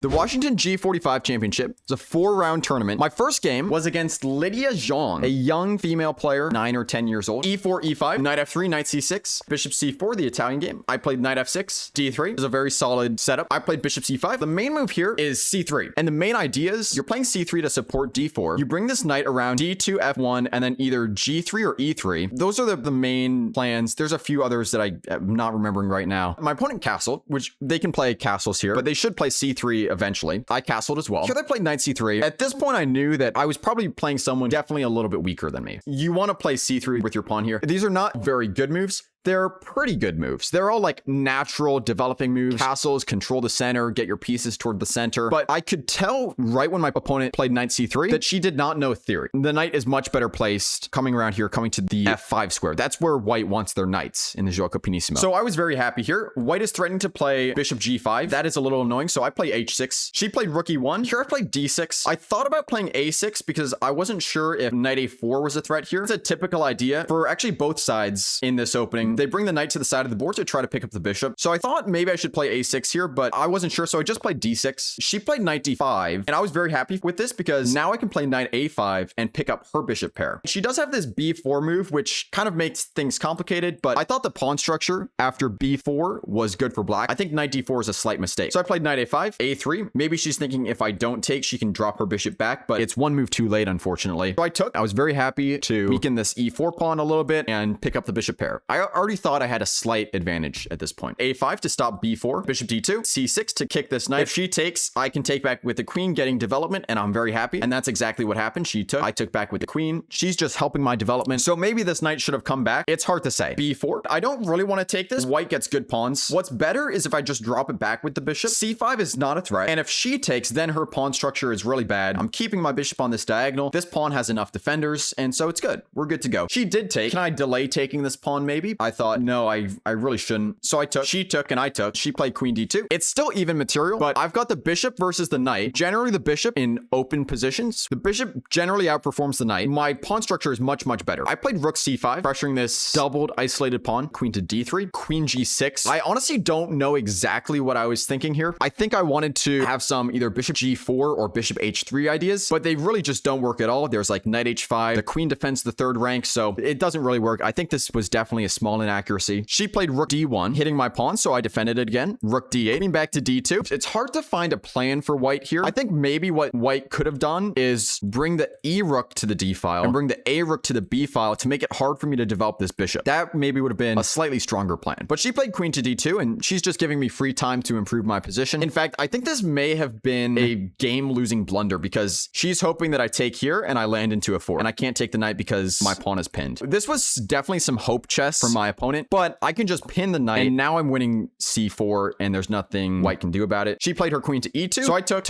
The Washington G45 Championship is a 4-round tournament. My first game was against Lydia Xiong, a young female player, 9 or 10 years old. E4, E5, knight F3, knight C6, bishop C4, the Italian game. I played knight F6, D3. It was a very solid setup. I played bishop C5. The main move here is C3. And the main idea is you're playing C3 to support D4. You bring this knight around D2, F1, and then either G3 or E3. Those are the main plans. There's a few others that I'm not remembering right now. My opponent castled, which they can play castles here, but they should play C3 eventually. I castled as well. Here I played knight C3. At this point, I knew that I was probably playing someone definitely a little bit weaker than me. You want to play C3 with your pawn here. These are not very good moves. They're pretty good moves. They're all like natural developing moves. Castles, control the center, get your pieces toward the center. But I could tell right when my opponent played knight C3 that she did not know theory. The knight is much better placed coming around here, coming to the F5 square. That's where white wants their knights in the Gioco Pinissimo. So I was very happy here. White is threatening to play bishop G5. That is a little annoying. So I play H6. She played rook E1. Here I played D6. I thought about playing A6 because I wasn't sure if knight A4 was a threat here. It's a typical idea for actually both sides in this opening. They bring the knight to the side of the board to try to pick up the bishop. So I thought maybe I should play A6 here, but I wasn't sure. So I just played D6. She played knight D5. And I was very happy with this because now I can play knight A5 and pick up her bishop pair. She does have this B4 move, which kind of makes things complicated, but I thought the pawn structure after B4 was good for black. I think knight D4 is a slight mistake. So I played knight A5, A3. Maybe she's thinking if I don't take, she can drop her bishop back, but it's one move too late, unfortunately. So I took. I was very happy to weaken this E4 pawn a little bit and pick up the bishop pair. I already thought I had a slight advantage at this point. A5 to stop B4, bishop D2, C6 to kick this knight. If she takes, I can take back with the queen, getting development, and I'm very happy. And that's exactly what happened. She took, I took back with the queen. She's just helping my development. So maybe this knight should have come back. It's hard to say. B4, I don't really want to take this. White gets good pawns. What's better is if I just drop it back with the bishop. C5 is not a threat. And if she takes, then her pawn structure is really bad. I'm keeping my bishop on this diagonal. This pawn has enough defenders, and so it's good. We're good to go. She did take. Can I delay taking this pawn maybe? I thought, no, I really shouldn't. So I took. She took and I took. She played queen D2. It's still even material, but I've got the bishop versus the knight. Generally, the bishop in open positions, the bishop generally outperforms the knight. My pawn structure is much, much better. I played rook C5, pressuring this doubled isolated pawn. Queen to D3, queen G6. I honestly don't know exactly what I was thinking here. I think I wanted to have some either bishop G4 or bishop H3 ideas, but they really just don't work at all. There's like knight H5. The queen defends the third rank, so it doesn't really work. I think this was definitely a small inaccuracy. She played rook D1, hitting my pawn, so I defended it again. Rook D8, getting back to D2. It's hard to find a plan for white here. I think maybe what white could have done is bring the E rook to the D file and bring the A rook to the B file to make it hard for me to develop this bishop. That maybe would have been a slightly stronger plan. But she played queen to D2, and she's just giving me free time to improve my position. In fact, I think this may have been a game-losing blunder because she's hoping that I take here and I land into a 4. And I can't take the knight because my pawn is pinned. This was definitely some hope chess from my opponent, but I can just pin the knight, and now I'm winning C4, and there's nothing white can do about it. She played her queen to E2, so I took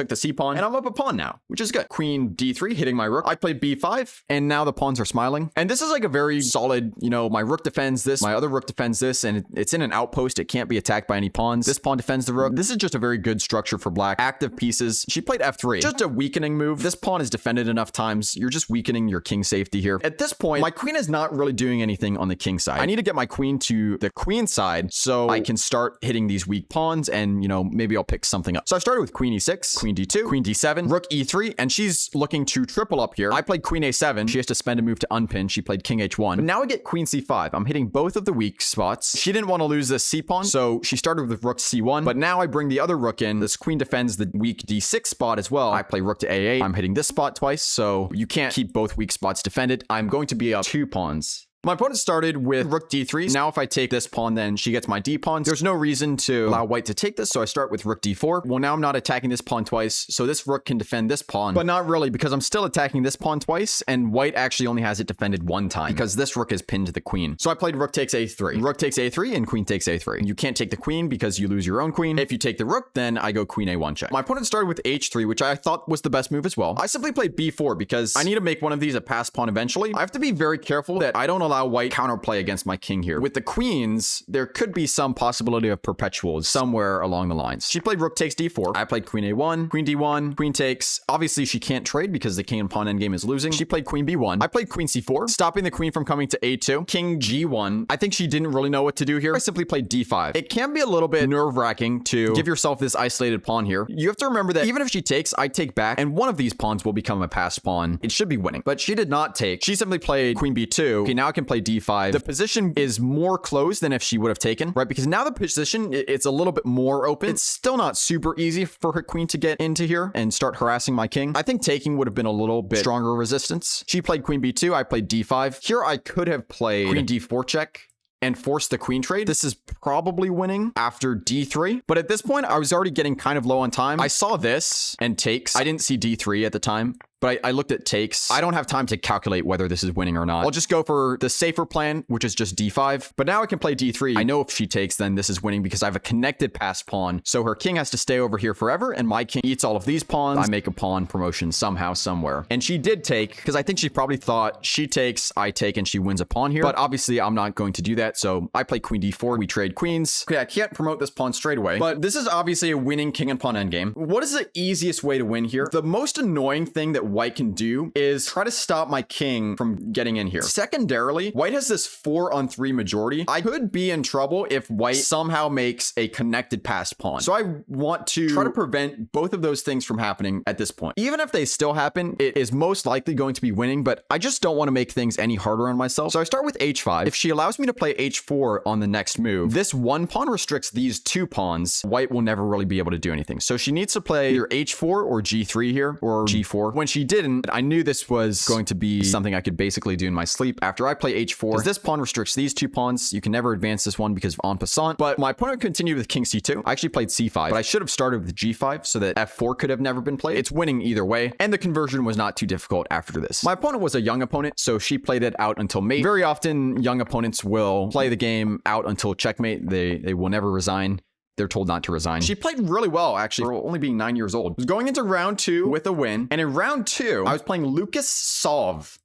the C pawn, and I'm up a pawn now, which is good. Queen D3, hitting my rook. I played B5, and now the pawns are smiling. And this is like a very solid, my rook defends this, my other rook defends this, and it's in an outpost. It can't be attacked by any pawns. This pawn defends the rook. This is just a very good structure for black. Active pieces. She played F3, just a weakening move. This pawn is defended enough times. You're just weakening your king safety here. At this point, my queen is not really doing anything on the king side. I need to get my queen to the queen side so I can start hitting these weak pawns, and maybe I'll pick something up. So I started with queen E6, queen D2, queen D7, rook E3, and she's looking to triple up here. I played queen A7. She has to spend a move to unpin. She played king H1. But now I get queen C5. I'm hitting both of the weak spots. She didn't want to lose this C pawn, so she started with rook C1, but now I bring the other rook in. This queen defends the weak D6 spot as well. I play rook to A8. I'm hitting this spot twice, so you can't keep both weak spots defended. I'm going to be up 2 pawns. My opponent started with rook D3. Now if I take this pawn, then she gets my D pawn. There's no reason to allow white to take this, so I start with rook D4. Well, now I'm not attacking this pawn twice, so this rook can defend this pawn, but not really because I'm still attacking this pawn twice, and white actually only has it defended 1 time because this rook is pinned to the queen. So I played rook takes A3. Rook takes A3 and queen takes A3. You can't take the queen because you lose your own queen. If you take the rook, then I go queen A1 check. My opponent started with H3, which I thought was the best move as well. I simply played B4 because I need to make one of these a pass pawn eventually. I have to be very careful that I don't allow allow white counterplay against my king here. With the queens, there could be some possibility of perpetuals somewhere along the lines. She played rook takes d4. I played queen a1, queen d1, queen takes. Obviously, she can't trade because the king and pawn endgame is losing. She played queen b1. I played queen c4, stopping the queen from coming to a2. King g1. I think she didn't really know what to do here. I simply played d5. It can be a little bit nerve-wracking to give yourself this isolated pawn here. You have to remember that even if she takes, I take back, and one of these pawns will become a passed pawn. It should be winning, but she did not take. She simply played queen b2. Okay, now I can play d5. The position is more closed than if she would have taken, right? Because now the position, it's a little bit more open. It's still not super easy for her queen to get into here and start harassing my king. I think taking would have been a little bit stronger resistance. She played queen b2. I played d5. Here I could have played queen d4 check and force the queen trade. This is probably winning after d3. But at this point, I was already getting kind of low on time. I saw this and takes. I didn't see d3 at the time, but I looked at takes. I don't have time to calculate whether this is winning or not. I'll just go for the safer plan, which is just d5. But now I can play d3. I know if she takes, then this is winning because I have a connected passed pawn. So her king has to stay over here forever, and my king eats all of these pawns. I make a pawn promotion somehow, somewhere. And she did take, because I think she probably thought she takes, I take, and she wins a pawn here. But obviously, I'm not going to do that. So I play queen d4. We trade queens. Okay, I can't promote this pawn straight away, but this is obviously a winning king and pawn endgame. What is the easiest way to win here? The most annoying thing that white can do is try to stop my king from getting in here. Secondarily, white has this 4-on-3 majority. I could be in trouble if white somehow makes a connected passed pawn. So I want to try to prevent both of those things from happening at this point. Even if they still happen, it is most likely going to be winning, but I just don't want to make things any harder on myself. So I start with h5. If she allows me to play h4 on the next move, this one pawn restricts these two pawns. White will never really be able to do anything. So she needs to play either h4 or g3 here, or g4. When she didn't, I knew this was going to be something I could basically do in my sleep. After I play h4, because this pawn restricts these two pawns, you can never advance this one because of en passant. But my opponent continued with king c2. I actually played c5, but I should have started with g5 so that f4 could have never been played. It's winning either way, and the conversion was not too difficult after this. My opponent was a young opponent, so she played it out until mate. Very often, young opponents will play the game out until checkmate. They will never resign. They're told not to resign. She played really well, actually, for only being 9 years old. I was going into round 2 with a win. And in round 2, I was playing Lucas Sauve.